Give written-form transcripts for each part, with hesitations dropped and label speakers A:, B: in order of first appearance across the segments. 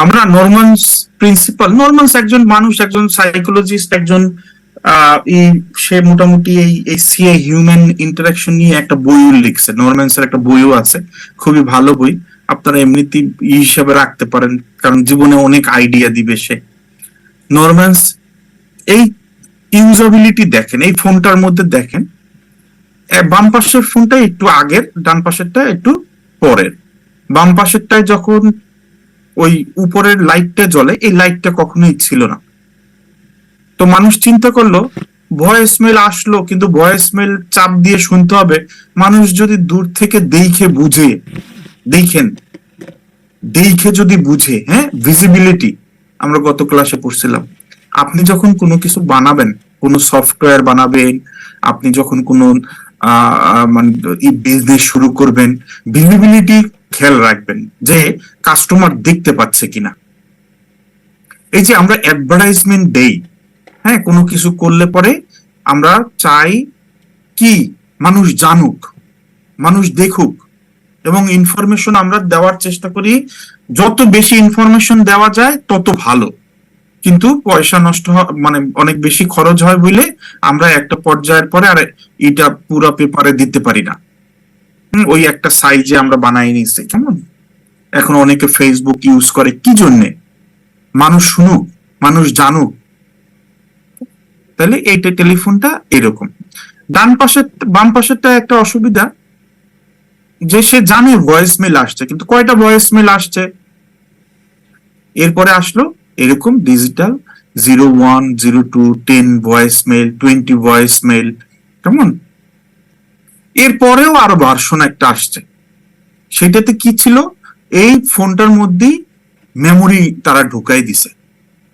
A: আমরা নরম্যান্স একজন মানুষ, একজন সাইকোলজিস্ট, একজন সে মোটামুটি এই সিএ হিউম্যান ইন্টারাকশন নিয়ে একটা বইও লিখছে। নরম্যান্সের একটা বইও আছে, খুবই ভালো বই, আপনারা এমনিতে হিসেবে রাখতে পারেন, কারণ জীবনে অনেক আইডিয়া দিবে সে। নরম্যান্স এই ইউজাবিলিটি দেখেন, এই ফোনটার মধ্যে দেখেন, বাম পাশের ফোনটা একটু আগের, ডান পাশেরটা একটু পরের। বাম পাশেরটায় যখন ওই উপরের লাইটটা জ্বলে, এই লাইটটা কখনোই ছিল না। তো মানুষ চিন্তা করলো ভয়েস মেল আসলো, কিন্তু ভয়েস মেল চাপ দিয়ে শুনতে হবে। মানুষ যদি দূর থেকে দেখে যদি বুঝে, হ্যাঁ, ভিজিবিলিটি আমরা গত ক্লাসে পড়ছিলাম। আপনি যখন কোনো কিছু বানাবেন, কোনো সফটওয়্যার বানাবেন, আপনি যখন কোনো মানে বিজনেস শুরু করবেন, ভিজিবিলিটি খেয়াল রাখবেন যে কাস্টমার দেখতে পাচ্ছে কিনা। এই যে আমরা অ্যাডভার্টাইজমেন্ট দেই, হ্যাঁ, কোনো কিছু করলে পরে আমরা চাই কি মানুষ জানুক, মানুষ দেখুক, এবং ইনফরমেশন আমরা দেওয়ার চেষ্টা করি। যত বেশি ইনফরমেশন দেওয়া যায় তত ভালো, কিন্তু পয়সা নষ্ট মানে অনেক বেশি খরচ হয় বলে আমরা একটা পর্যায়ের পরে আর এটা পুরো পেপারে দিতে পারি না। ওই একটা সাইজে আমরা বানাই নিচ্ছি। কেমন এখন অনেকে ফেসবুক ইউজ করে কি জন্যে? মানুষ শুনুক, মানুষ জানুক। তাহলে এইটা টেলিফোনটা এরকম। বাম পাশেরটা একটা অসুবিধা, যে সে জানে ভয়েস মেল আসছে, কিন্তু কয়টা ভয়েস মেল আসছে। এরপরে আসলো এরকম digital 01, 02, 10 voicemail, 20 voicemail. কেমন এরপরেও আরো ভার্সন একটা আসছে। সেটাতে কি ছিল? এই ফোনটার মধ্যেই মেমোরি তারা ঢুকাই দিছে।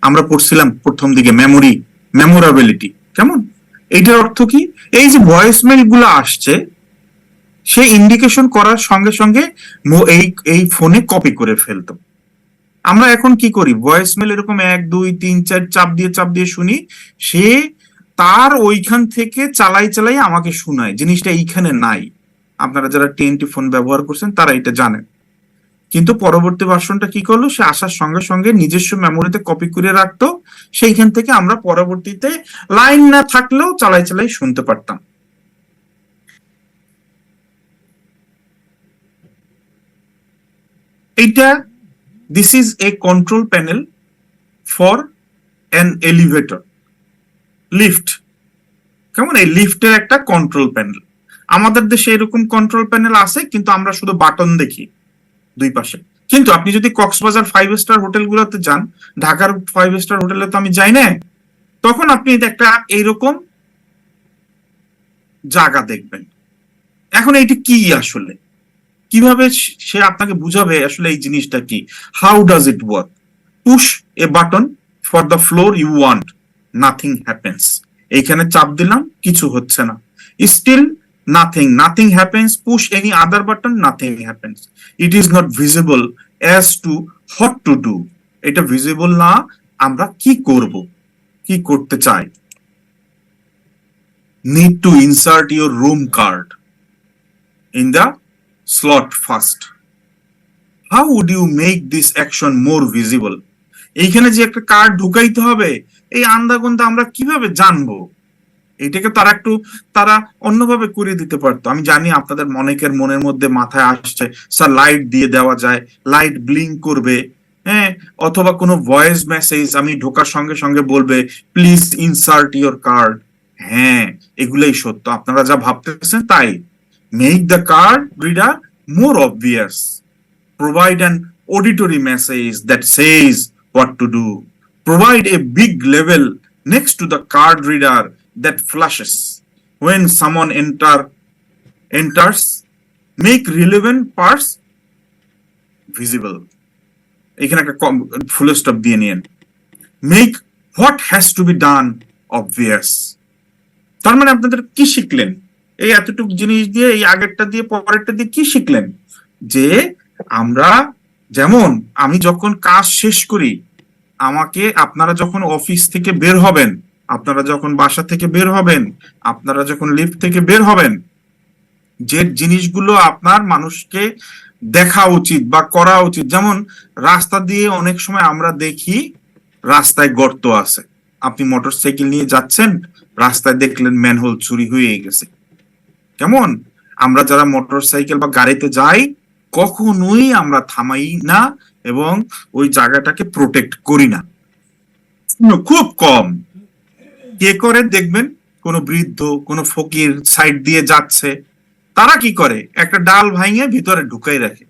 A: আমরা পড়ছিলাম প্রথম দিকে মেমোরাবিলিটি। কেমন এইটার অর্থ কি? এই যে ভয়েস মেল গুলো আসছে, সে ইন্ডিকেশন করার সঙ্গে সঙ্গে এই ফোনে কপি করে ফেলতো। আমরা এখন কি করি? ভয়েস মেল এরকম 1, 2, 3, 4 চাপ দিয়ে শুনি, সে তার ওইখান থেকে চালাই আমাকে শোনায়। জিনিসটা এইখানে নাই। আপনারা যারা TNT ফোন ব্যবহার করছেন তারা এটা জানেন। কিন্তু পরবর্তী ভার্সনটা কি করলো? সে আসার সঙ্গে সঙ্গে নিজস্ব মেমোরিতে কপি করে রাখতো, সেইখান থেকে আমরা পরবর্তীতে লাইন না থাকলেও চালাই শুনতে পারতাম। এইটা this is a control panel for an elevator, lift. কেমন এই লিফটের একটা কন্ট্রোল প্যানেল। আমাদের দেশে এরকম কন্ট্রোল প্যানেল আছে, কিন্তু আমরা শুধু বাটন দেখি দুই পাশে। কিন্তু আপনি যদি কক্সবাজার 5 স্টার হোটেল গুলোতে যান, ঢাকার 5 স্টার হোটেলে তো আমি যাই না, তখন আপনি একটা এইরকম জায়গা দেখবেন। এখন এইটা কি আসলে, কিভাবে সে আপনাকে বুঝাবে আসলে এই জিনিসটা কি? How does it work? Push a button for the floor you want, nothing happens. এইখানে চাপ দিলাম, কিছু হচ্ছে না। Still nothing happens. Push any other button, nothing happens. It is not visible as to what to do. এটা visible না আমরা কি করব, কি করতে চাই। Need to insert your room card in the slot first. How would you make this action more visible? এইখানে যে একটা কার্ড ঢুকাইতে হবে, এই আন্দাগন্দা আমরা কিভাবে জানবো? এটাকে তারা অন্যভাবে করে দিতে পারতো। আমি জানি আপনাদের অনেকের মনের মধ্যে মাথায় আসছে, স্যার লাইট দিয়ে দেওয়া যায়, লাইট ব্লিঙ্ক করবে, হ্যাঁ, অথবা কোনো ভয়েস মেসেজ আমি ঢোকার সঙ্গে সঙ্গে বলবে প্লিজ ইনসার্ট ইওর কার্ড। হ্যাঁ, এগুলাই সত্য, আপনারা যা ভাবতেছেন তাই। Make the card reader more obvious, provide an auditory message that Sage what to do, provide a big level next to the card reader that flashes when someone enters, make relevant parts visible. এখানে একটা full stop দিয়ে নিন। make what has to be done obvious. তার মানে আপনাদের কি শিখলেন? এই এতটুকু জিনিস দিয়ে, এই আগেরটা দিয়ে পরেরটা দিয়ে কি শিখলেন? যে আমরা যেমন আমি যখন কাজ শেষ করি, আমাকে আপনারা যখন অফিস থেকে বের হবেন, আপনারা যখন বাসা থেকে বের হবেন, আপনারা যখন লিফট থেকে বের হবেন, যে জিনিসগুলো আপনার মানুষকে দেখা উচিত বা করা উচিত। যেমন রাস্তা দিয়ে অনেক সময় আমরা দেখি রাস্তায় গর্ত আছে, আপনি মোটরসাইকেল নিয়ে যাচ্ছেন, রাস্তায় দেখলেন ম্যানহোল চুরি হয়ে গেছে। কেমন, আমরা যারা মোটরসাইকেল বা গাড়িতে যাই কখনোই আমরা থামাই না এবং ওই জায়গাটাকে প্রোটেক্ট করি না, খুব কম। কে করে দেখবেন, কোন বৃদ্ধ কোন ফকির সাইড দিয়ে যাচ্ছে, তারা কি করে একটা ডাল ভাঙিয়ে ভিতরে ঢুকাই রাখে,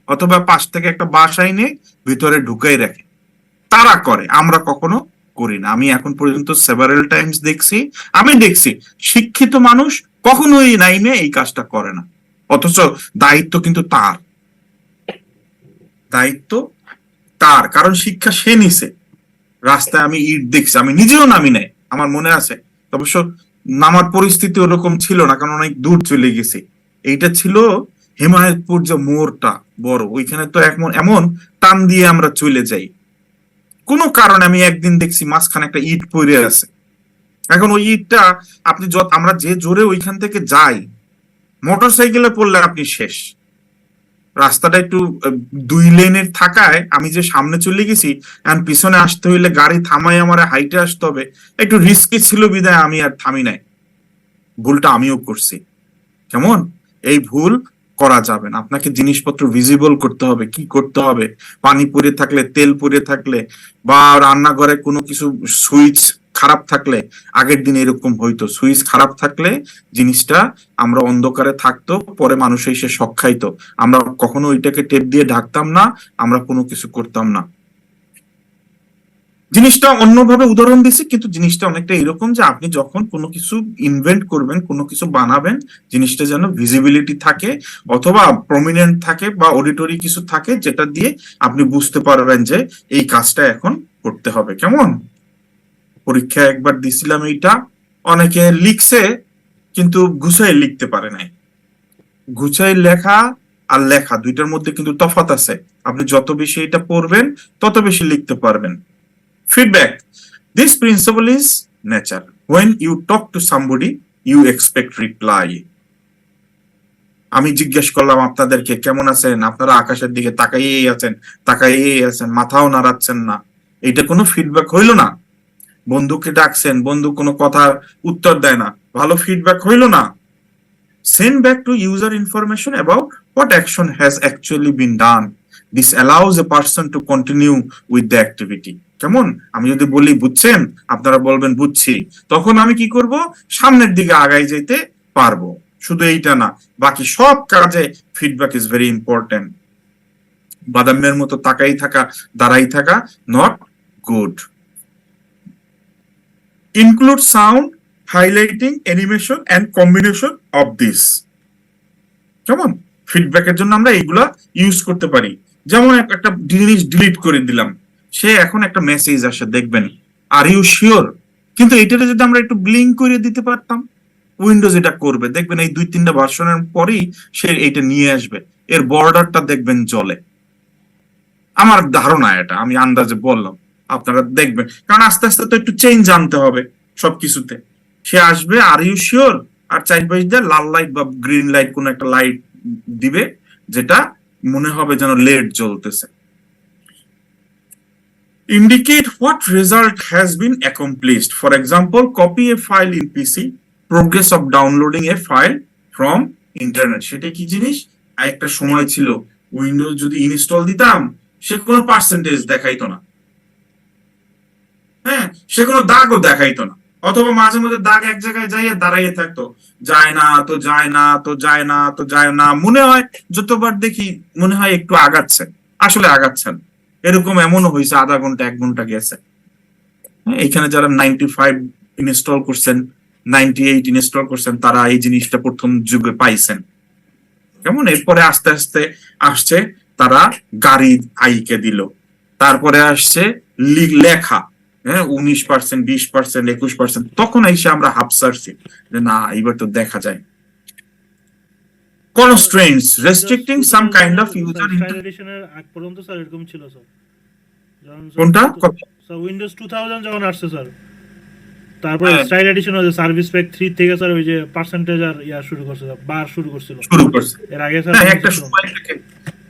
A: অথবা পাশ থেকে একটা বাঁশ আইনে ভিতরে ঢুকাই রাখে, তারা করে, আমরা কখনো করি না। আমি এখন পর্যন্ত সেভারেল টাইমস দেখছি, আমি দেখছি শিক্ষিত মানুষ কখনোই নাইমে এই কাজটা করে না, অথচ দায়িত্ব কিন্তু তার, দায়িত্ব তার, কারণ শিক্ষা সে নিছে। রাস্তায় আমি ইট দেখছি, আমি নিজেও নামি নাই, আমার মনে আছে, অবশ্য নামার পরিস্থিতি ওরকম ছিল না, কারণ অনেক দূর চলে গেছে। এইটা ছিল হেমায়তপুর যে মোড়টা বড়, ওইখানে তো এমন এমন টান দিয়ে আমরা চলে যাই, কোনো কারণে আমি একদিন দেখছি মাঝখানে একটা ইট পড়ে আছে। এখন ওই ইটটা আপনি আমরা যে জোরে ওইখান থেকে যাই, মোটর সাইকেলে পড়লে আপনি শেষ। রাস্তাটা একটু 2 লেনের থাকায় আমি যে সামনে চলে গেছি, এখন পিছনে আসতে হইলে গাড়ি থামাই আমার হাইটে আসতে হবে, একটু রিস্কি ছিল বিদায় আমি আর থামি নাই। ভুলটা আমিও করছি। কেমন, এই ভুল করা যাবে না। আপনাকে জিনিসপত্র ভিজিবল করতে হবে, কি করতে হবে, পানি পড়ে থাকলে, তেল পড়ে থাকলে, বা রান্নাঘরে কোনো কিছু সুইচ খারাপ থাকলে, আগের দিন এরকম হইতো, সুইচ খারাপ থাকলে জিনিসটা আমরা অন্ধকারে থাকতো, পরে মানুষ এসে শক খাইতো, আমরা কখনো ওইটাকে টেপ দিয়ে ঢাকতাম না, আমরা কোনো কিছু করতাম না। জিনিসটা অন্যভাবে উদাহরণ দিছি, কিন্তু জিনিসটা অনেকটা এরকম যে আপনি যখন কোনো কিছু ইনভেন্ট করবেন, কোনো কিছু বানাবেন, জিনিসটা যেন ভিজিবিলিটি থাকে অথবা প্রমিনেন্ট থাকে বা অডিটরি কিছু থাকে, যেটা দিয়ে আপনি বুঝতে পারবেন যে এই কাজটা এখন করতে হবে। কেমন, পরীক্ষা একবার দিছিলাম এইটা, অনেকে লিখছে কিন্তু গুছাই লিখতে পারে নাই। গুছাই লেখা আর লেখা দুইটার মধ্যে কিন্তু তফাৎ আছে, আপনি যত বেশি এটা পড়বেন তত বেশি লিখতে পারবেন। Feedback. This principle is nature. When you talk to somebody, you expect reply. আমি জিজ্ঞেস করলাম আপনাদেরকে কেমন আছেন, আপনারা আকাশের দিকে তাকাইয়েই আছেন, তাকাইয়েই আছেন, মাথাও নাড়াচ্ছেন না, এটা কোনো ফিডব্যাক হইলো না। বন্ধুকে ডাকছেন, বন্ধু কোনো কথা উত্তর দেয় না, ভালো ফিডব্যাক হইলো না। Send back to user information about what action has actually been done. This allows a person to continue with the activity. কেমন, আমি যদি বলি বুঝছেন, আপনারা বলবেন বুঝছি, তখন আমি কি করব, সামনের দিকে আগাই যেতে পারবো। শুধু এইটা না, বাকি সব কাজে ফিডব্যাক ইজ ভেরি ইম্পর্টেন্ট। বাদামের মতো তাকাই থাকা, দাঁড়াই থাকা, not good. Include sound, highlighting, animation and combination of this. কেমন, ফিডব্যাকের জন্য আমরা এইগুলা ইউজ করতে পারি। যেমন একটা জিনিস ডিলিট করে দিলাম, সে এখন একটা মেসেজ আসে, দেখবেন আর ইউ শিওর, কিন্তু এটাতে যদি আমরা একটু ব্লিঙ্ক করে দিতে পারতাম, উইন্ডোজ এটা করবে, দেখবেন এই 2-3টা ভার্সনের পরেই সে এইটা নিয়ে আসবে, এর বর্ডারটা দেখবেন জ্বলে। আমার ধারণা, এটা আমি আন্দাজে বললাম, আপনারা দেখবেন, কারণ আস্তে আস্তে তো একটু চেঞ্জ আনতে হবে সবকিছুতে। সে আসবে আর ইউ শিওর, আর চারপাশ দিয়ে লাল লাইট বা গ্রিন লাইট কোন একটা লাইট দিবে, যেটা মনে হবে যেন লেড জ্বলতেছে। Indicate what result has been accomplished. For example, copy a file in PC, progress of downloading a file from internet. সেটা কি জিনিস, একটা সময় ছিল উইন্ডোজ যদি ইনস্টল দিতাম, সে কোনো পার্সেন্টেজ দেখাইতো না, হ্যাঁ, সে কোনো দাগও দেখাইতো না, অথবা মাঝে মাঝে দাগ এক জায়গায় যাইয়ে দাঁড়াইয়ে থাকতো, যায় না তো যায় না তো যায় না তো যায় না, মনে হয় যতবার দেখি মনে হয় একটু আগাচ্ছে, আসলে আগাচ্ছেন। এরকম এমনও হয়েছে আধা ঘন্টা 1 ঘন্টা গেছে। এইখানে যারা 95 ইনস্টল করছেন, 98 ইনস্টল করছেন, তারা এই জিনিসটা প্রথম যুগে পাইছেন। কেমন, এরপরে আস্তে আস্তে আসছে তারা গাড়ি আইকে দিল, তারপরে আসছে লেখা, হ্যাঁ, 19%, 20%, 21%, তখন এসে আমরা হাফসারছি যে না এবার তো দেখা যায়। Constraints, restricting some kind of user
B: এডিশনের আগ পর্যন্ত স্যার এরকম ছিল স্যার,
A: কোনটা
B: স্যার উইন্ডোজ 2000 যখন আসছে স্যার, তারপরে স্টাইল এডিশন হয়েছে সার্ভিস প্যাক 3 থেকে স্যার ওই যে পার্সেন্টেজ আর ইয়া শুরু করছে, বার শুরু করছিল,
A: শুরু করছে।
B: এর আগে স্যার
A: একটা সময় থেকে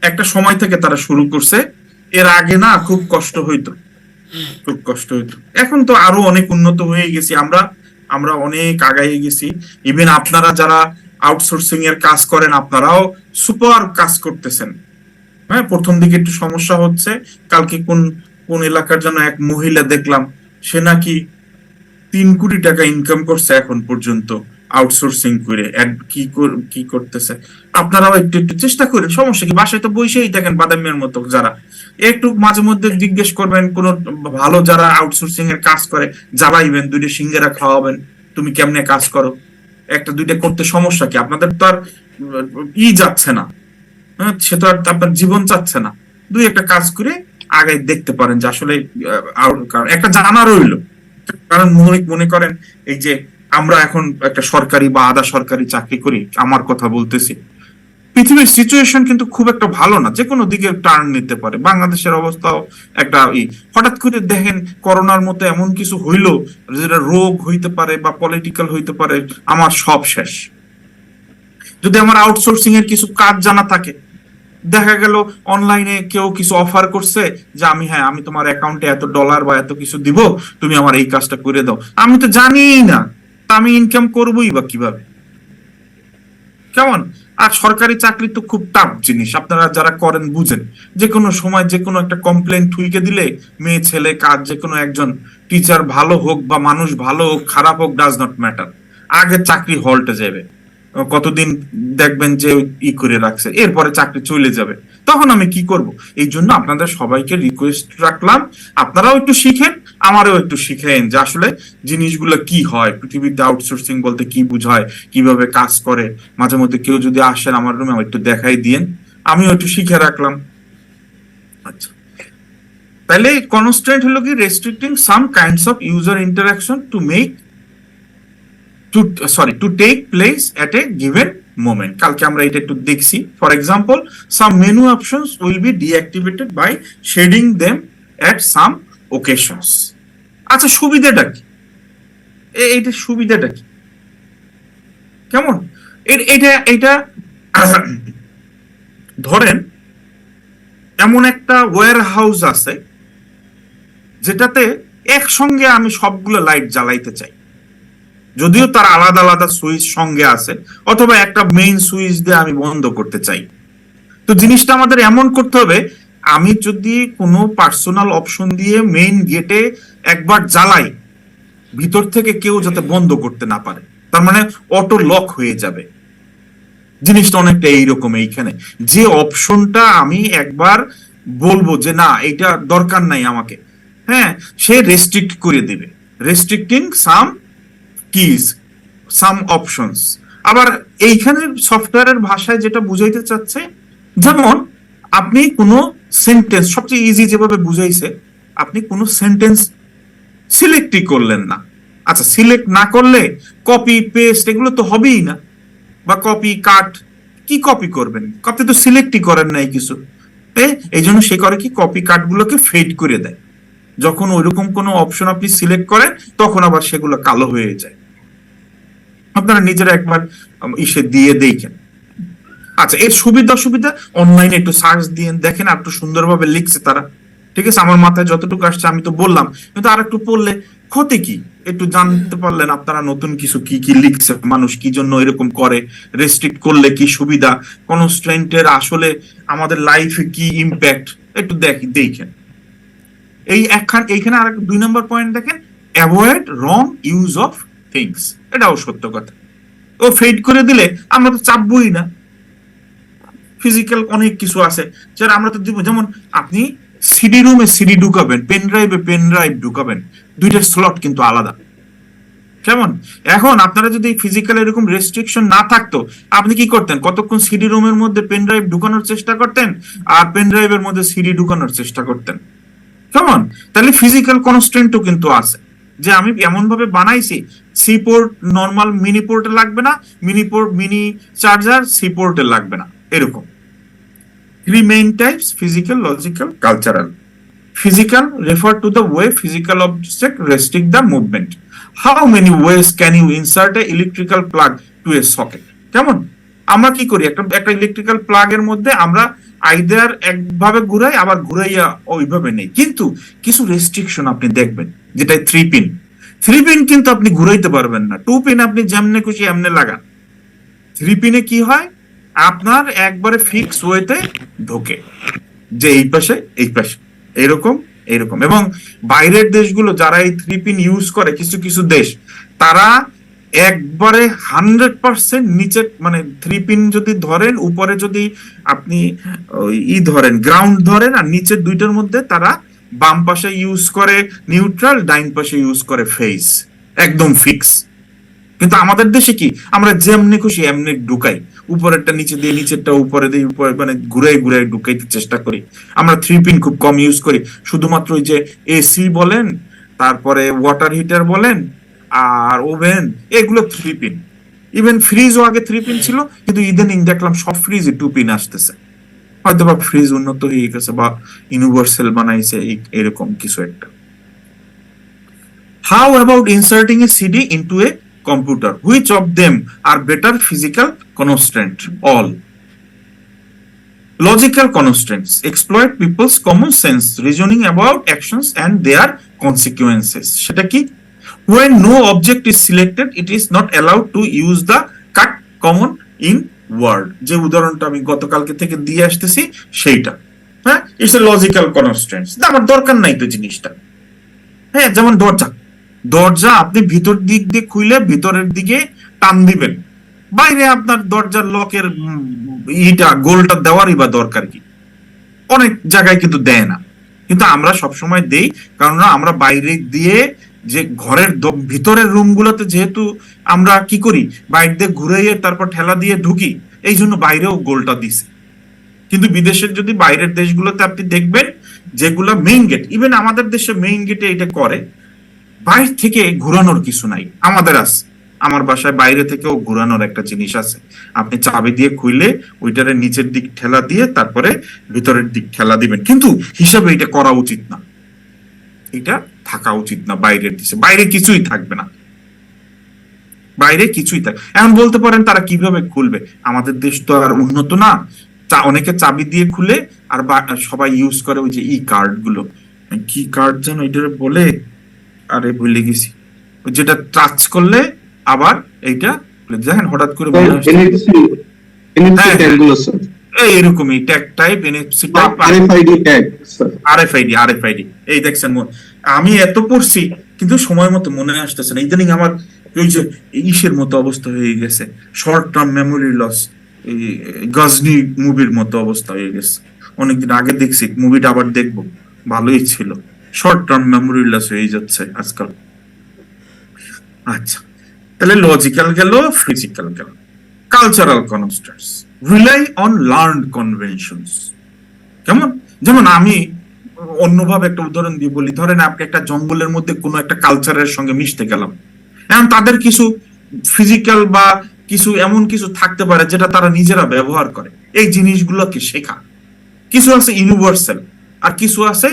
A: একটা সময় থেকে তারা শুরু করছে, এর আগে না খুব কষ্ট হইতো, খুব কষ্ট হইতো। এখন তো আরো অনেক উন্নত হয়ে গেছি আমরা, আমরা অনেক আগাই গেছি। ইভেন আপনারা যারা আউটসোর্সিং এর কাজ করেন আপনারাও সুপার কাজ করতেছেন। হ্যাঁ, প্রথম দিকে একটু সমস্যা হচ্ছে। কালকে কোন কোন এলাকার জন্য এক মহিলা দেখলাম, সে নাকি 3 কোটি টাকা ইনকাম করছে এখন পর্যন্ত আউটসোর্সিং করে। কি করতেছে। আপনারাও একটু একটু চেষ্টা করেন, সমস্যা কি, বাসায় তো বসেই দেখেন বাদামের মতো যারা, একটু মাঝে মধ্যে জিজ্ঞেস করবেন কোন ভালো যারা আউটসোর্সিং এর কাজ করে, জ্বালাইবেন, 2টা সিঙ্গারা খাওয়াবেন, তুমি কেমনে কাজ করো, একটা দুইটা করতে সমস্যা কি, আপনাদের তো আর যাচ্ছে না, হ্যাঁ, সে তো আর আপনার জীবন চাচ্ছে না। দুই একটা কাজ করে আগে দেখতে পারেন যে আসলে একটা জানা রইলো। কারণ মনে করেন এই যে আমরা এখন একটা সরকারি বা আধা সরকারি চাকরি করি, আমার কথা বলতেছি, পৃথিবীর সিচুয়েশন কিন্তু খুব একটা ভালো না, যে কোনো দিকে টার্ন নিতে পারে। বাংলাদেশের অবস্থাও একটা হঠাৎ করে দেখেন করোনার মতো এমন কিছু হইলো যেটা রোগ হইতে পারে বা পলিটিক্যাল হইতে পারে, আমার সব শেষ। যদি আমার আউটসোর্সিং এর কিছু কাজ জানা থাকে, দেখা গেল অনলাইনে কেউ কিছু অফার করছে যে আমি তোমার অ্যাকাউন্টে এত ডলার বা এত কিছু দিব, তুমি আমার এই কাজটা করে দাও, আমি তো জানিই না, তা আমি ইনকাম করবোই বা কিভাবে, কেমন? আর সরকারি চাকরি তো খুব টাফ জিনিস, আপনারা যারা করেন বুঝেন। যে কোনো সময় যে কোনো একটা কমপ্লেন ঠুইকে দিলে, মেয়ে ছেলে কাজ, যে কোনো একজন টিচার ভালো হোক বা মানুষ ভালো হোক খারাপ হোক, ডাজ নট ম্যাটার, আগে চাকরি হল্টে যাবে। কতদিন দেখবেন যে করে রাখছে, এরপরে চাকরি চলে যাবে, তখন আমি কি করব? এই জন্য আপনাদের সবাইকে রিকোয়েস্ট রাখলাম, আপনারাও একটু শিখেন, আমারও একটু শিখেন যে আসলে জিনিসগুলো কি হয়, পৃথিবীতে আউটসোর্সিং বলতে কি বুঝায়, কিভাবে কাজ করে। মাঝে মধ্যে কেউ যদি আসেন আমার রুমে, একটু দেখাই দিয়েন, আমিও একটু শিখে রাখলাম। আচ্ছা, তাহলে কনস্ট্রেন্ট হলো কি, restricting some kinds of user interaction to take place at a given moment. কালকে আমরা এটা একটু দেখছি। For example, some menu options will be deactivated by shading them at some occasions. আচ্ছা, সুবিধাটা কি? এইটা সুবিধাটা কি, কেমন? এটা এটা ধরেন এমন একটা ওয়্যার হাউস আছে যেটাতে একসঙ্গে আমি সবগুলো লাইট জ্বালাইতে চাই, যদিও তার আলাদা আলাদা সুইচ সঙ্গে আছে, অথবা একটা মেইন সুইচ দিয়ে আমি বন্ধ করতে চাই। তো জিনিসটা আমাদের এমন করতে হবে, আমি যদি কোনো পার্সোনাল অপশন দিয়ে মেইন গেটে একবার জ্বালাই, ভিতর থেকে কেউ যাতে বন্ধ করতে না পারে, তার মানে অটো লক হয়ে যাবে। জিনিসটা অনেকটা এইরকম। এইখানে যে অপশনটা আমি একবার বলবো যে না এটা দরকার নাই আমাকে, হ্যাঁ, সে রেস্ট্রিক্ট করে দেবে, রেস্ট্রিক্টিং সাম কিজ, সাম অপশনস। আবার এইখানে সফটওয়্যারের ভাষায় যেটা বুঝাইতে চাচ্ছে, যেমন আপনি কোনো সেন্টেন্স, সবচেয়ে ইজি যেভাবে বুঝাইছে, আপনি কোনো সেন্টেন্স সিলেক্টই করলেন না। আচ্ছা, সিলেক্ট না করলে কপি পেস্ট এগুলো তো হবেই না, বা কপি কাট, কি কপি করবেন? আপনি তো সিলেক্টই করেন নাই কিছু। এই জন্য সে করে কি, কপি কাট গুলোকে ফেড করে দেয়। যখন ওইরকম কোনো অপশন আপনি সিলেক্ট করেন, তখন আবার সেগুলো কালো হয়ে যায়। আপনারা নিজেরা একবার ইসে দিয়ে দেখেন। আচ্ছা, এর সুবিধা অসুবিধা অনলাইনে একটু সার্চ দিয়ে দেখেন, আর একটু সুন্দরভাবে লিখছে তারা। ঠিক আছে, আমার মাথায় যতটুকু আসছে আমি তো বললাম, কিন্তু আর একটু পড়লে ক্ষতি কি, একটু জানতে পারলেন আপনারা নতুন কিছু কি কি লিখছে, মানুষ কি জন্য এরকম করে, রেস্ট্রিক্ট করলে কি সুবিধা, কনস্ট্রেন্টের আসলে আমাদের লাইফে কি ইম্প্যাক্ট, একটু দেখেন। এইখানে আর 2 নম্বর পয়েন্ট দেখেন, avoid wrong use of things. এটাও সত্য কথা। ও ফেড করে দিলে আমরা তো চাপবই না। ফিজিক্যাল অনেক কিছু আছে যারা আমরা তো দিব, যেমন আপনি সিডি রুমে সিডি ঢুকাবেন, পেন ড্রাইভে পেন ড্রাইভ ঢুকাবেন, দুইটা স্লট কিন্তু আলাদা। কেমন? এখন আপনারা যদি ফিজিক্যাল এরকম রেস্ট্রিকশন না থাকতো, আপনি কি করতেন? কতক্ষণ সিডি রুমের মধ্যে পেন ড্রাইভ ঢুকানোর চেষ্টা করতেন, আর পেন ড্রাইভের মধ্যে সিডি ঢুকানোর চেষ্টা করতেন। কেমন? তাহলে ফিজিক্যাল কনস্ট্রেন্টও কিন্তু আছে, যে আমি এমন ভাবে বানাইছি, সি পোর্ট নর্মাল মিনি পোর্টে লাগবে না, মিনি চার্জার সি পোর্টে লাগবে না, এরকম। 3 main types: physical, logical, cultural. Physical refer to the way physical object restrict the movement. How many ways can you insert a electrical plug to a socket? কেমন? আমরা কি করি, একটা ইলেকট্রিক্যাল প্লাগ এর মধ্যে আমরা আইদার একভাবে ঘুরাই আবার ঘুরাইয়া ওইভাবে নেই, কিন্তু কিছু রেস্ট্রিকশন আপনি দেখবেন, যেটা 3 পিন। 3 পিন কিন্তু আপনি ঘুরাইতে পারবেন না, 2 পিন আপনি যেমনে খুশি এমনি লাগান। 3 পিনে কি হয়, আপনার একবারে ফিক্স ওয়েতে ঢোকে, যে এই পাশে এই পাশে এরকম এরকম। এবং বাইরের দেশগুলো যারা এই 3 পিন ইউজ করে, কিছু কিছু দেশ, তারা একবারে 100% নিচে, মানে 3 পিন যদি ধরেন, উপরে যদি আপনি ধরেন গ্রাউন্ড ধরেন, আর নিচের দুইটার মধ্যে তারা বাম পাশে ইউজ করে নিউট্রাল, ডাইন পাশে ইউজ করে ফেস, একদম ফিক্স। কিন্তু আমাদের দেশে কি, আমরা যেমনি খুশি এমনি ঢুকাই, উপরেরটা নিচে দিয়ে, নিচেরটা উপরে দিয়ে, উপরে মানে ঘুরে ঘুরে ঢুকাইতে চেষ্টা করি। আমরা 3 পিন খুব কম ইউজ করি, শুধুমাত্র ওই যে এসি বলেন, তারপরে ওয়াটার হিটার বলেন, আর ওভেন, এগুলো 3 পিন। ইভেন ফ্রিজও আগে 3 পিন ছিল, কিন্তু ইদানিং দেখলাম সব ফ্রিজে 2 পিন আসতেছে। হয়তো বা ফ্রিজ উন্নত হয়ে গেছে বা ইউনিভার্সাল বানাইছে, এরকম কিছু একটা। How about inserting a CD into a computer? Which of them are better physical constraint? All. Logical constraints exploit people's common sense reasoning about actions and their consequences. সেটা কি? When no object is selected, it is not allowed to use the cut common in word. যে উদাহরণটা আমি গতকালকে থেকে দিয়ে আসতেছি সেইটা। হ্যাঁ, ইটস এ লজিক্যাল কনস্ট্রেন্টস। আমার দরকার নাই তো জিনিসটা। হ্যাঁ, যেমন দরজা আপনি ভিতর দিক দিয়ে খুলে ভিতরের দিকে টান দিবেন, বাইরে আপনার দরজার লকের গোলটা দেওয়ারই বা দরকার কি? অনেক জায়গায় কিন্তু দেয় না, কিন্তু আমরা সবসময় দেই, কারণ আমরা বাইরে দিয়ে যে ঘরের ভিতরের রুমগুলোতে যেহেতু আমরা কি করি, বাইরে দিয়ে ঘুরাইয়ে তারপর ঠেলা দিয়ে ঢুকি, এই জন্য বাইরেও গোলটা দিছে। কিন্তু বিদেশের যদি বাইরের দেশগুলোতে আপনি দেখবেন, যেগুলো মেইন গেট, ইভেন আমাদের দেশে মেইন গেটে এটা করে, বাইরে থেকে ঘুরানোর কিছু নাই। আমাদের আছে, আমার বাসায় বাইরে থেকেও ঘুরানোর একটা জিনিস আছে, আপনি চাবি দিয়ে খুইলে ওইটারে নিচের দিক ঠেলা দিয়ে তারপরে ভিতরের দিক ঠেলা দিবেন, কিন্তু হিসাবে এটা করা উচিত না, এটা থাকা উচিত না। বাইরের দেশে বাইরে কিছুই থাকবে না, বাইরে কিছুই থাকবে। এখন বলতে পারেন তারা কিভাবে খুলবে, আমাদের দেশ তো আর উন্নত না, অনেকে চাবি দিয়ে খুলে, আর সবাই ইউজ করে ওই যে কার্ড গুলো, কি কার্ড যেন এটা বলে, আরে ভুলে গেছি, যেটা টাচ করলে আবার এইটা দেখেন হঠাৎ করে মনে আসছে, এরকমই tag type, NFC type, RFID. এই দেখছেন, আমি এত পড়ছি কিন্তু সময় মতো মনে আসতেছে না। ইদানিং আমার ওই যে ইসের মতো অবস্থা হয়ে গেছে, শর্ট টার্ম মেমোরি লস, এই গজনি মুভির মতো অবস্থা হয়ে গেছে। অনেকদিন আগে দেখছি মুভিটা, আবার দেখবো, ভালোই ছিল। শর্ট টার্ম মেমোরি লস হয়ে যাচ্ছে আজকাল। আচ্ছা, তাহলে লজিক্যাল গেল, ফিজিক্যাল গেল। Cultural constants rely on learned conventions. কেমন? যেমন আমি অন্যভাবে একটা উদাহরণ দিয়ে বলি, ধরেন আপনি একটা জঙ্গলের মধ্যে কোনো একটা কালচারের সঙ্গে মিশতে গেলাম, এখন তাদের কিছু ফিজিক্যাল বা কিছু এমন কিছু থাকতে পারে যেটা তারা নিজেরা ব্যবহার করে, এই জিনিসগুলোকে শেখা। কিছু আছে ইউনিভার্সাল, আর কিছু আছে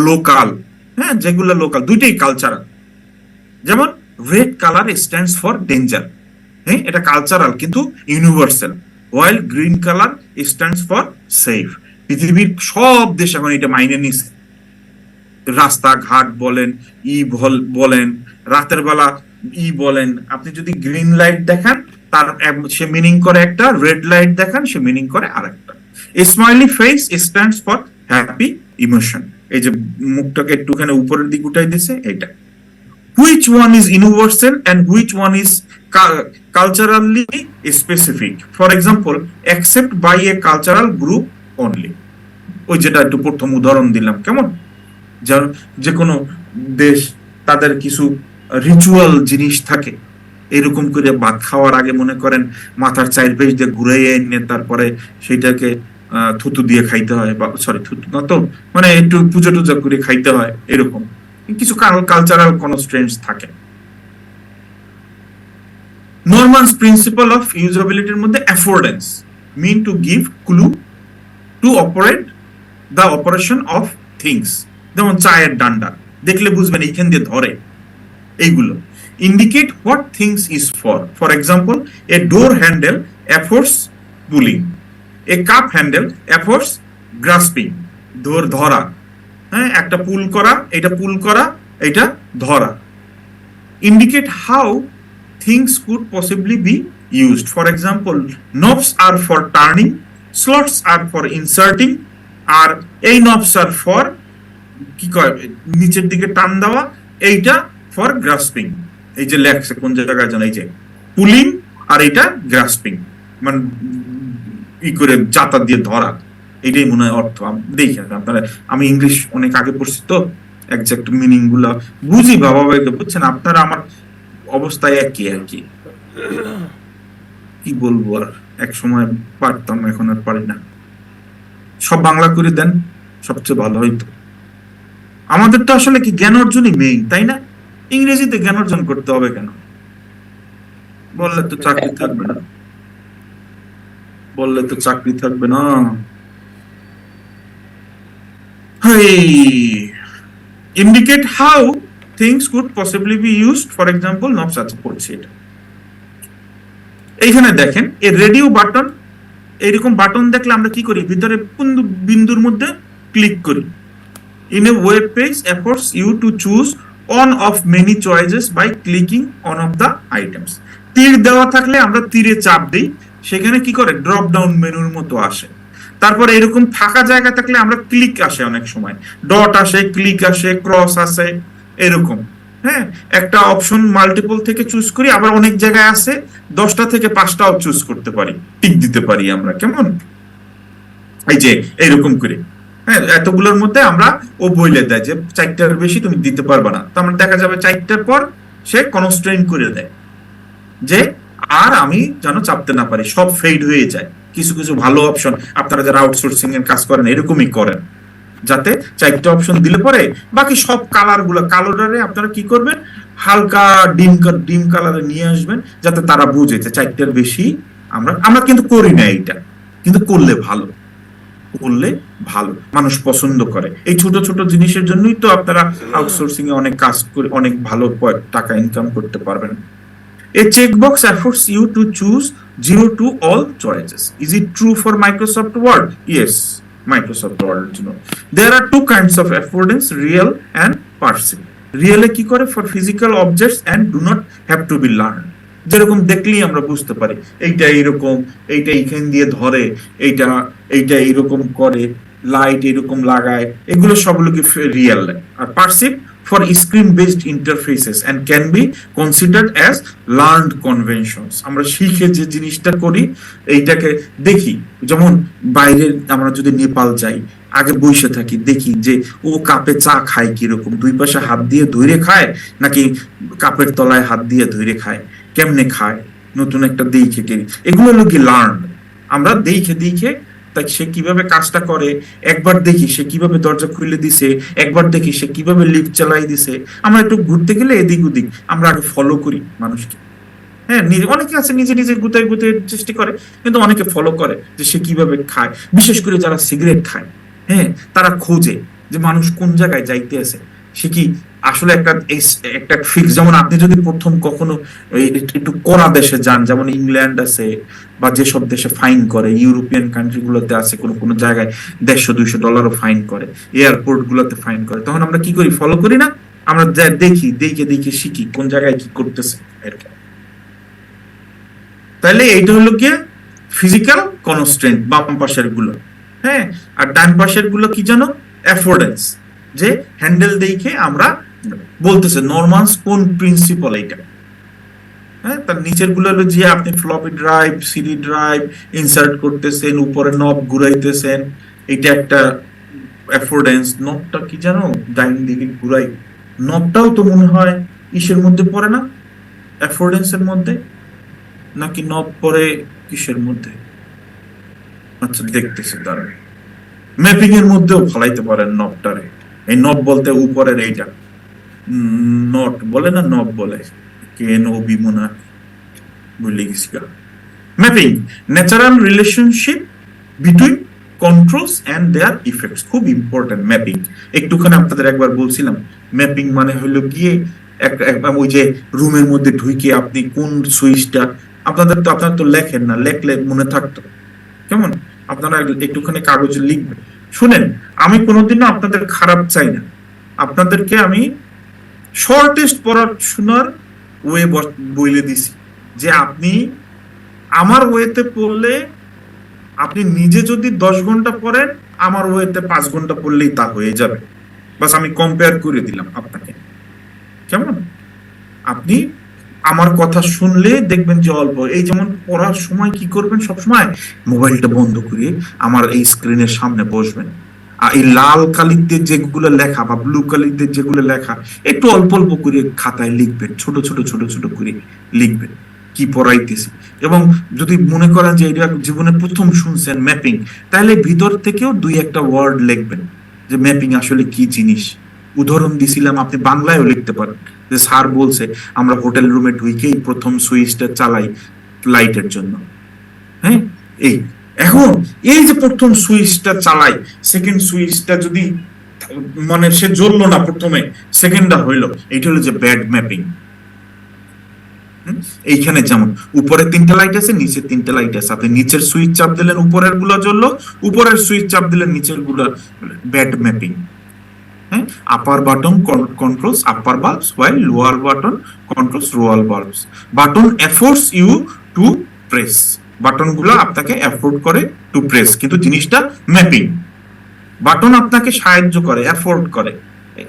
A: লোকাল। হ্যাঁ, যেগুলো লোকাল, দুইটাই কালচারাল। যেমন red colour stands for danger, হ্যাঁ এটা কালচারাল কিন্তু universal. While green colour stands for safe. পৃথিবীর সব দেশ এখন এটা মাইনে নিছে। রাস্তাঘাট বলেন, বলেন, রাতের বেলা বলেন, আপনি যদি গ্রিন লাইট দেখান তার সে মিনিং করে একটা, রেড লাইট দেখান সে মিনিং করে আরেকটা। Smiley face stands for happy emotion. এই যে মুখটাকে একটুখানি উপরের দিকে উঠাই দিছে, এটা। Which one is universal and which one is culturally specific? For example, except by a cultural group only. ওই যেটা একটু প্রথম উদাহরণ দিলাম, কেমন? যে কোনো দেশ তাদের কিছু রিচুয়াল জিনিস থাকে, এরকম করে ভাত খাওয়ার আগে মনে করেন মাথার চারপাশ দিয়ে ঘুরে এনে তারপরে সেটাকে থুতু দিয়ে খাইতে হয়, বা সরি থুতু না তো, মানে একটু পূজা টুজা করে খাইতে হয়, এরকম কিছু কালচারাল কনস্ট্রেন্টস থাকে। নরমানস প্রিন্সিপাল অফ ইউজেবিলিটির মধ্যে affordance mean to give clue to operate the operation of things. যেমন চায়ের ডান্ডা দেখলে বুঝবেন এইখান দিয়ে ধরে, এইগুলো indicate what things is for. For example, a door handle affords pulling. A cup handle affords grasping, ধরা, হ্যাঁ, একটা পুল করা, এটা ধরা। Indicate how things could possibly be used. For example, knobs are for turning, slots are for inserting, আর এই knobs are for কি কয় নিচের দিকে টান দেওয়া, এইটা ফর গ্রাস্পিং। এই যে লেখছে কোন জায়গায় জানো, এই যে পুলিং আর এটা গ্রাস্পিং, মানে ই করে জাতা দিয়ে ধরা, এটাই মনে হয় অর্থ। দেখি আপনারা, আমি ইংলিশ অনেক আগে পড়ছি তো, একজ্যাক্ট মিনিং গুলা বুঝি বাবা ভাইকে, বুঝছেন, আপনারা আমার অবস্থায় একই আর কি বলবো, আর এক সময় পারতাম, এখন আর পারি না। সব বাংলা করে দেন, সবচেয়ে ভালো হইতো। আমাদের তো আসলে কি জ্ঞান অর্জনই মেইন, তাই না? ইংরেজিতে জ্ঞান অর্জন করতে হবে কেন? বললে তো চাকরি থাকবে না, indicate how things could possibly be used, for example knobs আছে পড়ছি এটা। এইখানে দেখেন এই রেডিও বাটন, এইরকম বাটন দেখলে আমরা কি করি, ভিতরে বিন্দুর মধ্যে ক্লিক করি। in a web page efforts you to choose one of many choices by clicking on of the items। তীর দেওয়া থাকলে আমরা তীরে চাপ দিই, সেখানে কি করে ড্রপ ডাউন মেনুর মতো আসে। তারপরে এরকম ফাঁকা জায়গা থাকলে আমরা ক্লিক আসে, অনেক সময় ডট আসে, ক্লিক আসে, ক্রস আসে, এরকম। হ্যাঁ, একটা অপশন মাল্টিপল থেকে চুজ করি, আবার অনেক জায়গায় আছে 10টা থেকে 5টাও চুজ করতে পারি, টিক দিতে পারি আমরা, কেমন এই যে এইরকম করে। হ্যাঁ, এতগুলোর মধ্যে আমরা ও বইলে দেয় যে 4টার বেশি তুমি দিতে পারবে না, তো আমরা দেখা যাবে 4টার পর সে কনস্ট্রেইন করে দেয় যে আর আমি যেন চাপতে না পারি, সব ফেড হয়ে যায়। কিছু কিছু ভালো অপশন আপনারা যারা আউটসোর্সিং এর কাজ করেন এরকমই করেন, যাতে 4টা অপশন দিলে পরে বাকি সব কালার গুলো কালোটারে আপনারা কি করবেন, হালকা ডিম কালারে নিয়ে আসবেন, যাতে তারা বুঝে যে 4টার বেশি আমরা কিন্তু করি না এইটা, কিন্তু করলে ভালো, মানুষ পছন্দ করে। এই ছোট ছোট জিনিসের জন্যই তো আপনারা আউটসোর্সিং এ অনেক কাজ করে অনেক ভালো টাকা ইনকাম করতে পারবেন। A checkbox efforts you to choose 0 to all choices. Is it true for Microsoft Word? Yes, Microsoft Word, you know. There are two kinds of affordance, real and perceived. Real কি করে for physical objects and do not have to be learned. যেরকম দেখলেই আমরা বুঝতে পারি এইটা এরকম, এইটা এইখান দিয়ে ধরে, এইটা এরকম করে, লাইট এরকম লাগায়, এগুলো সবগুলোকে রিয়েল। আর perceive for screen based interfaces and can be considered as learned conventions। আমরা শিখে যে জিনিসটা করি এইটাকে দেখি, যেমন বাইরে আমরা যদি নেপাল যাই, আগে বসে থাকি, দেখি যে ও কাপে চা খায় কিরকম, দুই পাশে হাত দিয়ে ধরে খায় নাকি কাপের তলায় হাত দিয়ে ধরে খায়, কেমনে খায়, নতুন একটা দেখে গেলি, এগুলো হলো কি লার্ন। আমরা দেখে তাই সে কিভাবে কাজটা করে, একবার দেখি সে কিভাবে দরজা খুলে দিছে, একবার দেখি সে কিভাবে লিফট চালাই দিছে। আমরা একটু ঘুরতে গেলে এদিক ওদিক আমরা আগে ফলো করি মানুষকে। হ্যাঁ, অনেকে আছে নিজে গুতায় চেষ্টা করে, কিন্তু অনেকে ফলো করে যে সে কিভাবে খায়। বিশেষ করে যারা সিগারেট খায়, হ্যাঁ, তারা খোঁজে যে মানুষ কোন জায়গায় যাইতে আছে, সে কি আসলে একটা ফিক্স। যেমন আপনি যদি প্রথম কখনো একটু কড়া দেশে যান, যেমন ইংল্যান্ড আছে বা যেসব দেশে ফাইন করে, ইউরোপিয়ান কান্ট্রি গুলোতে আছে কোনো জায়গায় $150-200 ফাইন করে, এয়ারপোর্ট গুলোতে ফাইন করে, তখন আমরা কি করি, ফলো করি না, আমরা দেখে শিখি কোন জায়গায় কি করতেছে। তাহলে এইটা হলো গিয়ে ফিজিক্যাল কনস্ট্রেন্ট, বাম পাশের গুলো। হ্যাঁ, আর ডান পাশের গুলো কি জানো, অ্যাফোর্ডেন্স, যে হ্যান্ডেল দেখে আমরা বলতেছে নরমাল কোন প্রিন্সিপাল এইটা। হ্যাঁ, তার নিচের গুলো হলো যে আপনি floppy drive, CD drive insert করতেছেন, উপরে নব ঘুরাইতেছেন, এটা একটা অ্যাফোর্ডেন্স। নবটা কি জানো, ডাইন দিকে ঘুরাই, নবটাও তো মনে হয় ইসের মধ্যে পড়ে না, অ্যাফোর্ডেন্সের মধ্যে, নাকি নব পড়ে কিসের মধ্যে, আচ্ছা দেখতেছি দাঁড়ান, ম্যাপিং এর মধ্যেও ফলাইতে পারেন নবটারে। এই নব বলতে উপরের এইটা নট বলে না, নব বলে, KNOB মনে ভুলে গেছি। Mapping, natural relationship between controls and their effects, খুব ইম্পর্টেন্ট ম্যাপিং। একটুখানি আপনাদের একবার বলছিলাম, ম্যাপিং মানে হলো গিয়ে ওই যে রুমের মধ্যে ঢুকে আপনি কোন সুইচটা, আপনারা তো লেখেন না, লেখলে মনে থাকতো, কেমন আপনারা একটুখানি কাগজে লিখবেন। শুনেন, আমি কোনোদিনও আপনাদের খারাপ চাই না, আপনাদেরকে আমি শর্টেস্ট পড়াশোনার ওয়ে বলে দিছি, যে আপনি আমার ওয়েতে পড়লে, আপনি নিজে যদি 10 ঘন্টা পড়েন, আমার ওয়েতে 5 ঘন্টা পড়লেই তা হয়ে যাবে। বাস আমি কম্পেয়ার করে দিলাম আপনাকে, কেমন? আপনি আমার কথা শুনলে দেখবেন যে অল্প, এই যেমন পড়ার সময় কি করবেন, সব সময় মোবাইলটা বন্ধ করে আমার এই স্ক্রিনের সামনে বসবেন, আর এই লাল কালিতে যেগুলো লেখা বা ব্লু কালিতে যেগুলো লেখা একটু অল্প অল্প করে খাতায় লিখবেন, ছোট ছোট ছোট ছোট করে লিখবেন কি পড়াইতেছি। এবং যদি মনে করেন যে এটা জীবনে প্রথম শুনছেন ম্যাপিং, তাহলে ভিতর থেকেও 2-1টা ওয়ার্ড লিখবেন যে ম্যাপিং আসলে কি জিনিস। উদাহরণ দিছিলাম, আপনি বাংলায়ও লিখতে পারেন যে স্যার বলছে আমরা হোটেল রুমে ঢুকেই প্রথম সুইচটা চালাই লাইটের জন্য। হ্যাঁ, এই এখন এই যে প্রথম সুইচটা চালাই, সেকেন্ড সুইচটা যদি মানে সে জ্বললো না, প্রথমে সেকেন্ডটা হইলো, এইটা হলো যে ব্যাড ম্যাপিং। এইখানে যেমন উপরে 3টা লাইট আছে, নিচে 3টা লাইট আছে, আপনি নিচের সুইচ চাপ দিলেন উপরের গুলো জ্বললো, উপরের সুইচ চাপ দিলেন নিচের গুলো, ব্যাড ম্যাপিং। হ্যাঁ, upper button controls upper bulbs while lower button controls lower bulbs. Button affords you to press, button গুলো আপনাকে এফোর্ট করে টু প্রেস, কিন্তু জিনিসটা ম্যাপিং। বাটন আপনাকে সাহায্য করে, এফোর্ট করে।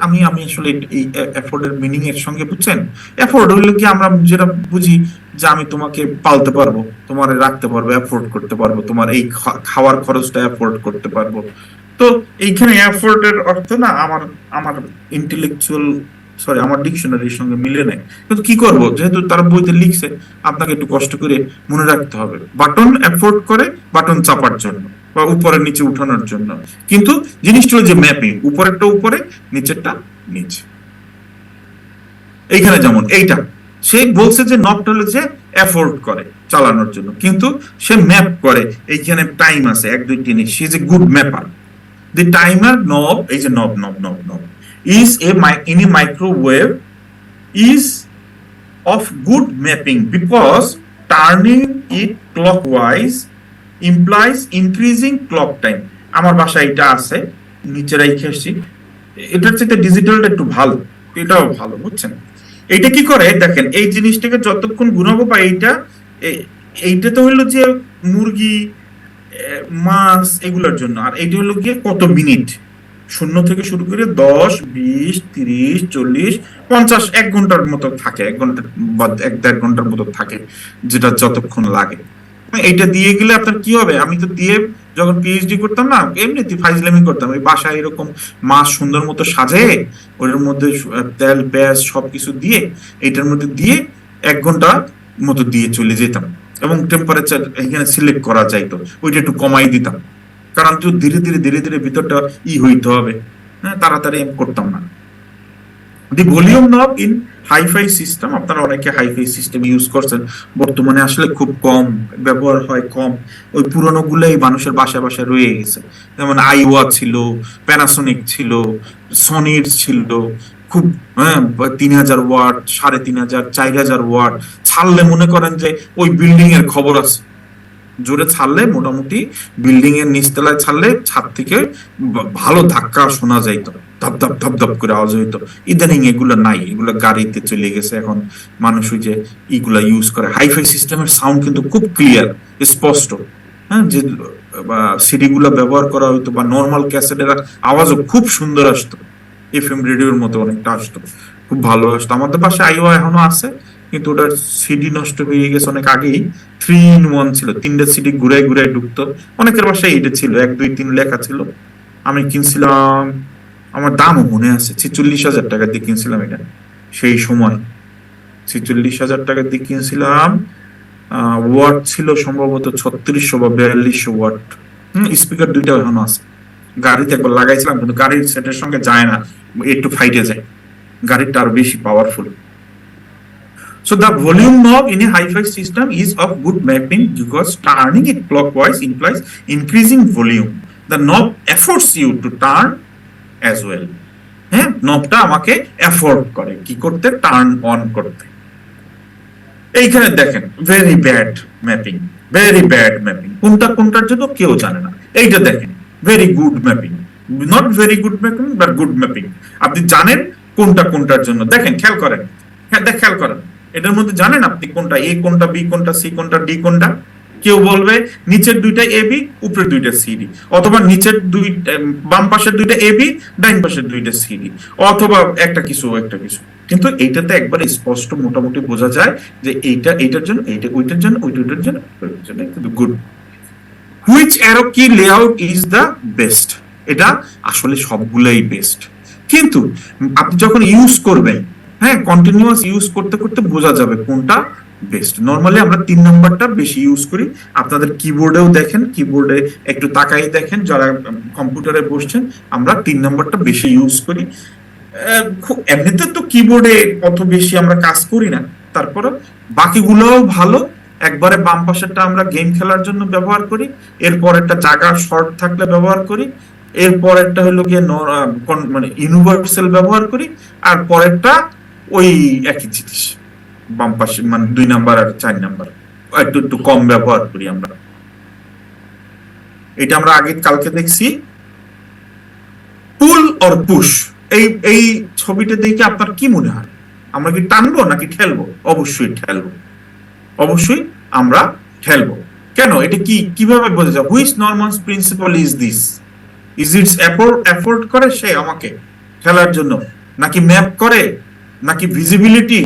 A: আমি আমি আসলে এই এফোর্টের মিনিং এর সঙ্গে বুঝছেন, এফোর্ট হইলো কি আমরা যেটা বুঝি যে আমি তোমাকে পালতে পারবো, তোমার রাখতে পারবো, এফোর্ড করতে পারবো, তোমার এই খাওয়ার খরচটা এফোর্ড করতে পারবো। তো এইখানে এফোর্টের অর্থ না আমার আমার ইন্টেলেকচুয়াল সরি আমার ডিকশনারির সঙ্গে মিলে নাই, কিন্তু কি করব, যেহেতু তারা বইতে লিখছে আপনাকে একটু কষ্ট করে মনে রাখতে হবে। বাটন এফোর্ড করে বাটন চাপার জন্য বা উপরে নিচে উঠানোর জন্য, কিন্তু জিনিসটা হলো যে ম্যাপিং, উপরেরটা উপরে নিচেরটা নিচে। এইখানে যেমন এইটা সে বলছে যে নবটা হলো যে এফোর্ড করে চালানোর জন্য, কিন্তু সে ম্যাপ করে, এইখানে টাইম আছে 1 2 3, সে যে good ম্যাপার। The timer knob is a knob is in a microwave is of good mapping because turning it clockwise implies increasing clock time. আমার বাসায় এটা আছে, নিচে রেখে আসছি, এটার চেয়ে ডিজিটালটা একটু ভালো, এটাও ভালো, বুঝছেন? এইটা কি করে দেখেন, এই জিনিসটাকে যতক্ষণ গুনাবো বা এইটা তো হলো যে মুরগি মাছ এগুলোর জন্য, আর এইটা হলো গিয়ে কত মিনিট, 0 থেকে শুরু করে 10 20 30 40 50 1 ঘন্টার মতো থাকে, 1 ঘন্টা বা 1-1.5 ঘন্টার মতো থাকে, যেটা যতক্ষণ লাগে। এটা দিয়ে গেলে আপনার কি হবে, আমি তো দিয়ে যখন পিএইচডি করতাম না, এমনিতে ফাইজলামি করতাম, ওই বাসায় এরকম মাছ সুন্দর মতো সাজে, ওর মধ্যে তেল পেঁয়াজ সবকিছু দিয়ে এটার মধ্যে দিয়ে 1 ঘন্টা মতো দিয়ে চলে যেতাম, এবং টেম্পারেচার এখানে সিলেক্ট করা যাইতো, ওইটা একটু কমাই দিতাম, কারণ তো ধীরে ধীরে ধীরে ধীরে ভিতরটা হইতে হবে, হ্যাঁ, তাড়াতাড়ি করতাম না। দি ভলিউম নব ইন হাইফাই সিস্টেম, আপনারা অনেকে হাইফাই সিস্টেম ইউজ করছেন, বর্তমানে আসলে খুব কম ব্যবহার হয়, কম, ওই পুরনো গুলাই মানুষের বাসায় বাসায় রয়ে গেছে, যেমন আইওয়া ছিল, প্যানাসোনিক ছিল, সনির ছিল, খুব 3000 ওয়াট 3500 4000 ওয়াট, ছাড়লে মনে করেন যে ওই বিল্ডিং এর খবর আছে, জোরে ছাড়লে মোটামুটি বিল্ডিং এর নিচতলায় ছাড়লে ছাদ থেকে ভালো ধাক্কা শোনা যাইতো, ধপ ধপ ধপ ধপ করে আওয়াজ হইতো। ইদানিং এগুলো নাই, এগুলো গাড়িতে চলে গেছে, এখন মানুষ ওই যে এগুলা ইউজ করে। হাইফাই সিস্টেমের সাউন্ড কিন্তু খুব ক্লিয়ার, স্পষ্ট, হ্যাঁ, যে সিডি গুলা ব্যবহার করা হইতো বা নর্মাল ক্যাসেটের আওয়াজও খুব সুন্দর আসতো, এফএম রেডিওর মতো অনেকটা আসতো, খুব ভালো আসতো। আমাদের পাশে আইও এখনো আছে, কিন্তু ওটার সিডি নষ্ট হয়ে গেছে অনেক আগেই। 3-in-1 ছিল, 3টা সিডি ঘুরাই ঘুরাই ঢুকতো, অনেকের বাসায় এটা ছিল, 1 2 3 লেখা ছিল। আমি কিনছিলাম, আমার দামও মনে আছে, 46,000 টাকা দিয়ে কিনছিলাম এটা, সেই সময় 46,000 টাকা দিয়ে কিনছিলাম। ওয়াট ছিল সম্ভবত 3600 বা 4200 ওয়াট। স্পিকার 2টা এখনো আছে, গাড়িতে একবার লাগাইছিলাম, কিন্তু গাড়ির সেটের সঙ্গে যায় না, একটু ফাইটে যায়, গাড়িটা আরো বেশি powerful. So the volume knob in a hi-fi system is of good mapping because turning it clockwise implies increasing volume. The knob affords you to turn as well. হ্যাঁ, নবটা আমাকে এফোর্ড করে কি করতে, টার্ন অন করতে। এইখানে দেখেন very bad mapping. Very bad mapping, কোনটা কোনটার জন্য কেউ জানে না। এইটা দেখেন, very good mapping, not very good mapping but good mapping. আপনি জানেন কোনটা কোনটার জন্য। দেখেন, খেয়াল করেন, খেয়াল করেন, এটার মধ্যে জানেন আপনি কোনটা এ, কোনটা বি, কোনটা সি, কোনটা ডি, কোনটা। কেউ বলবে নিচের দুইটা এ বি, উপরের দুইটা সি ডি, অথবা নিচের দুই বাম পাশের দুইটা এ বি, ডাইন পাশের দুইটা সি ডি, অথবা একটা কিছু একটা কিছু। কিন্তু এইটাতে একবার স্পষ্ট মোটামুটি বোঝা যায় যে এইটা এইটার জন্য, এইটা ওইটার জন্য, ওইটার জন্য, ওইটার জন্য। কিন্তু গুড, হুইচ অ্যারো কি লেআউট ইজ দ্য বেস্ট, এটা আসলে সবগুলাই বেস্ট। কিন্তু আপনি যখন ইউজ করবেন, হ্যাঁ, কন্টিনিউয়াস ইউজ করতে করতে বোঝা যাবে কোনটা বেস্ট। নর্মালি আমরা 3 নাম্বারটা বেশি ইউজ করি। আপনাদের কিবোর্ডেও দেখেন, কিবোর্ডে একটু তাকাই দেখেন, যারা কম্পিউটারে বসছেন, আমরা 3 নাম্বারটা বেশি ইউজ করি। এমনিতে তো কিবোর্ডে অত বেশি আমরা কাজ করি না, তারপরে বাকিগুলোও ভালো। একবারে বাম পাশেরটা আমরা গেম খেলার জন্য ব্যবহার করি, এরপর একটা জায়গা শর্ট থাকলে ব্যবহার করি, এরপর একটা হলো গিয়ে মানে ইউনিভার্সাল ব্যবহার করি, আর পরেরটা ওই একই জিনিস, বাম পাশে মানে 2 নাম্বার আর 4 নাম্বার একটু একটু কম ব্যবহার করি আমরা। এটা আমরা আগে কালকে দেখছি। পুল অর পুশ, এই এই ছবিটা দেখে আপনার কি মনে হয়? আমরা কি টানবো নাকি ঠেলবো? অবশ্যই ঠেলবো, অবশ্যই আমরা ঠেলবো। কেন? এটা কি কিভাবে বোঝা যায়? Which normals principle is this? Is its afford করে সে আমাকে ঠেলার জন্য, নাকি ম্যাপ করে, নাকি ভিজিবিলিটি,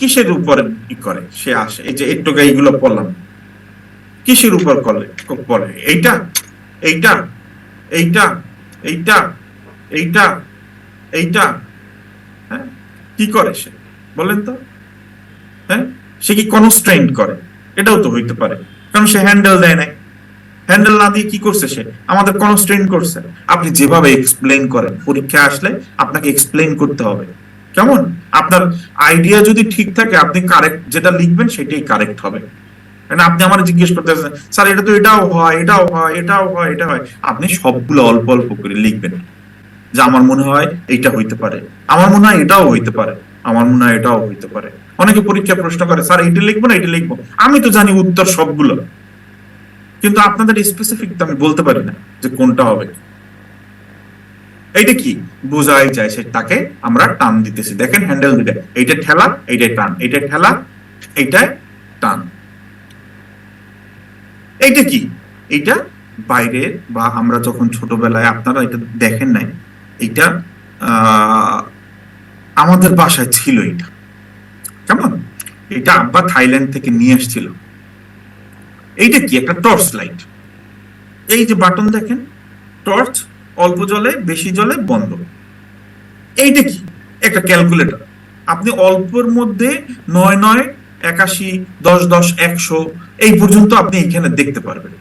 A: কিসের উপরে কি করে সে আসে? এই যে একটু এইগুলো পড়লাম, কিসের উপর পড়ে? এইটা, এইটা, এইটা, এইটা, এইটা, এইটা, হ্যাঁ, কি করে সে বলেন তো? হ্যাঁ, সে কি কনস্ট্রেইন করে? এটাও তো হইতে পারে, কারণ সে হ্যান্ডেল দেয় নাই। হ্যান্ডেল না দিয়ে কি করছে? সে আমাদের কনস্ট্রেইন করছে। আপনি যেভাবে এক্সপ্লেইন করেন, পরীক্ষা আসলে আপনাকে এক্সপ্লেইন করতে হবে। কেমন? আপনার আইডিয়া যদি ঠিক থাকে, আপনি কারেক্ট যেটা লিখবেন সেটাই কারেক্ট হবে। মানে আপনি আমার জিজ্ঞেস করতেছেন, স্যার এটা তো এটাও হয়, এটাও হয়, এটাও হয়, এটা হয়, আপনি সবগুলো অল্প অল্প করে লিখবেন। যে আমার মনে হয় এইটা হইতে পারে, আমার মনে হয় এটাও হইতে পারে, আমার মনে হয় এটাও হইতে পারে। অনেকে পরীক্ষা প্রশ্ন করে, স্যার এটা লিখবো না এটা লিখবো? আমি তো জানি উত্তর সবগুলো, কিন্তু আপনাদের স্পেসিফিক তো আমি বলতে পারি না যে কোনটা হবে। এইটা কি বোঝাই যায়? সে তাকে আমরা টান দিতেছি। দেখেন হ্যান্ডেল দুইটা, এইটা ঠেলা, এইটাই টান, এইটা ঠেলা, এইটাই টান। এইটা কি? এইটা বাইরে, বা আমরা যখন ছোটবেলায়, আপনারা এটা দেখেন নাই, এটা আমাদের বাসায় ছিল এটা। কেমন? এটা আব্বা থাইল্যান্ড থেকে নিয়ে আসছিল। এইটা কি? একটা টর্চ লাইট। এই যে বাটন দেখেন, টর্চ, অল্প জলে, বেশি জলে, বন্ধ। এইটা কি? একটা ক্যালকুলেটর। আপনি অল্পের মধ্যে 9 9 81 10 10 100 এই পর্যন্ত আপনি এখানে দেখতে পারবেন।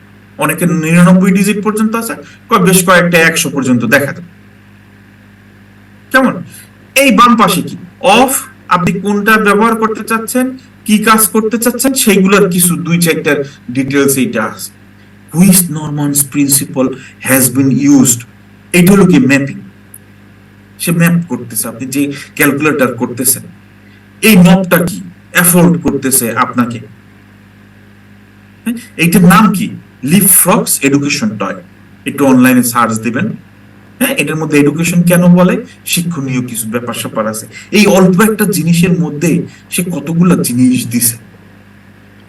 A: অনেকে 99 ডিজিট পর্যন্ত আছে, বেশ কয়েকটা 100 পর্যন্ত দেখা যায়। কেমন? এই বাম পাশে কি? অফ। আপনি কোনটা ব্যবহার করতে চাচ্ছেন, কি কাজ করতে চাচ্ছেন, সেইগুলোর কিছু 2-4টা ডিটেলস এইটা আছে। Which normals principle has been used, এটা হলো কি ম্যাপিং। সে ম্যাপ করতেছে, আপনি যে ক্যালকুলেটর করতেছেন, এই ম্যাপটা কি এফোর্ড করতেছে আপনাকে। এইটার নাম কি? Live frogs education toy. একটু অনলাইনে সার্চ দিবেন। হ্যাঁ, এটার মধ্যে এডুকেশন কেন বলে, শিক্ষণীয় কিছু ব্যাপার স্যাপার আছে। এই অল্প একটা জিনিসের মধ্যে সে কতগুলো জিনিস দিছে।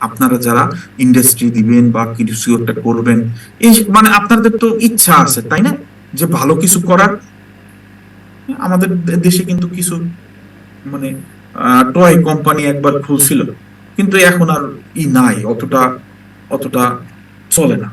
A: আপনারা যারা ইন্ডাস্ট্রি দিবেন বা কিছু একটা করবেন, এই মানে আপনাদের তো ইচ্ছা আছে, তাই না, যে ভালো কিছু করার। আমাদের দেশে কিন্তু কিছু মানে টয় কোম্পানি একবার খুলছিল, কিন্তু এখন আর নাই, অতটা অতটা চলে না।